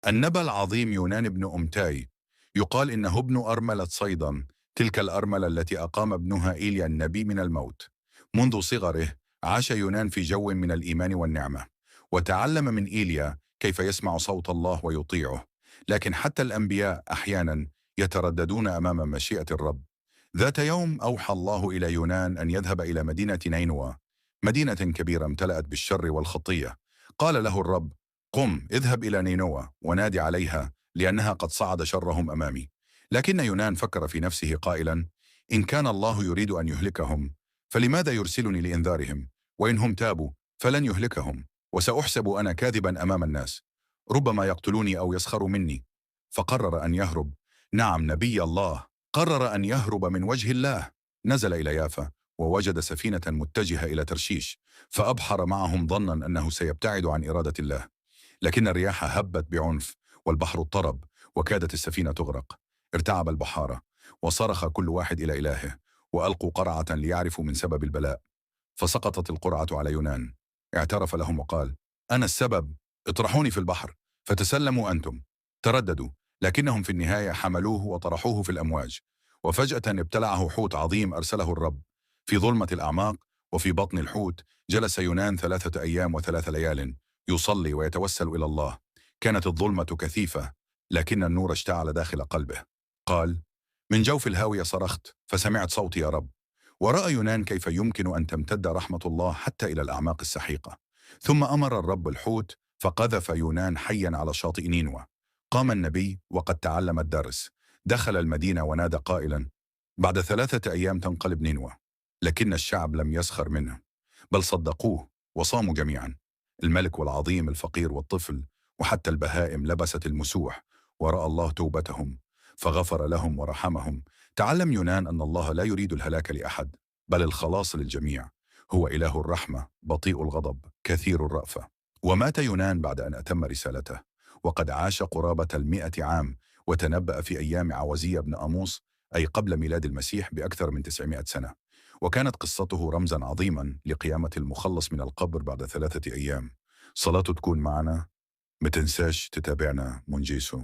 النبأ العظيم يونان بن أمتاي، يقال إنه ابن أرملة صيدا، تلك الأرملة التي أقام ابنها إيليا النبي من الموت. منذ صغره عاش يونان في جو من الإيمان والنعمة، وتعلم من إيليا كيف يسمع صوت الله ويطيعه. لكن حتى الأنبياء أحيانا يترددون أمام مشيئة الرب. ذات يوم أوحى الله إلى يونان أن يذهب إلى مدينة نينوى، مدينة كبيرة امتلأت بالشر والخطية. قال له الرب: قم اذهب إلى نينوى ونادي عليها، لأنها قد صعد شرهم أمامي. لكن يونان فكر في نفسه قائلا: إن كان الله يريد أن يهلكهم فلماذا يرسلني لإنذارهم؟ وإنهم تابوا فلن يهلكهم، وسأحسب أنا كاذبا أمام الناس. ربما يقتلوني أو يسخروا مني. فقرر أن يهرب. نعم، نبي الله قرر أن يهرب من وجه الله. نزل إلى يافا ووجد سفينة متجهة إلى ترشيش، فأبحر معهم ظنا أنه سيبتعد عن إرادة الله. لكن الرياح هبت بعنف والبحر اضطرب وكادت السفينة تغرق. ارتعب البحارة وصرخ كل واحد إلى إلهه، وألقوا قرعة ليعرفوا من سبب البلاء. فسقطت القرعة على يونان. اعترف لهم وقال: أنا السبب، اطرحوني في البحر فتسلموا أنتم. ترددوا، لكنهم في النهاية حملوه وطرحوه في الأمواج. وفجأة ابتلعه حوت عظيم أرسله الرب. في ظلمة الأعماق وفي بطن الحوت جلس يونان 3 أيام و3 ليال يصلي ويتوسل إلى الله. كانت الظلمة كثيفة، لكن النور اشتعل داخل قلبه. قال: من جوف الهاوية صرخت فسمعت صوتي يا رب. ورأى يونان كيف يمكن أن تمتد رحمة الله حتى إلى الأعماق السحيقة. ثم أمر الرب الحوت فقذف يونان حيا على شاطئ نينوى. قام النبي وقد تعلم الدرس، دخل المدينة ونادى قائلا: بعد 3 أيام تنقلب نينوى. لكن الشعب لم يسخر منه، بل صدقوه وصاموا جميعا. الملك والعظيم، الفقير والطفل، وحتى البهائم لبست المسوح، ورأى الله توبتهم فغفر لهم ورحمهم. تعلم يونان أن الله لا يريد الهلاك لأحد، بل الخلاص للجميع. هو إله الرحمة، بطيء الغضب، كثير الرأفة. ومات يونان بعد أن أتم رسالته، وقد عاش قرابة 100 عام، وتنبأ في أيام عوزية بن آموس، أي قبل ميلاد المسيح بأكثر من 900 سنة. وكانت قصته رمزا عظيما لقيامة المخلص من القبر بعد 3 أيام. صلاته تكون معنا. ما تنساش تتابعنا مونجيسو.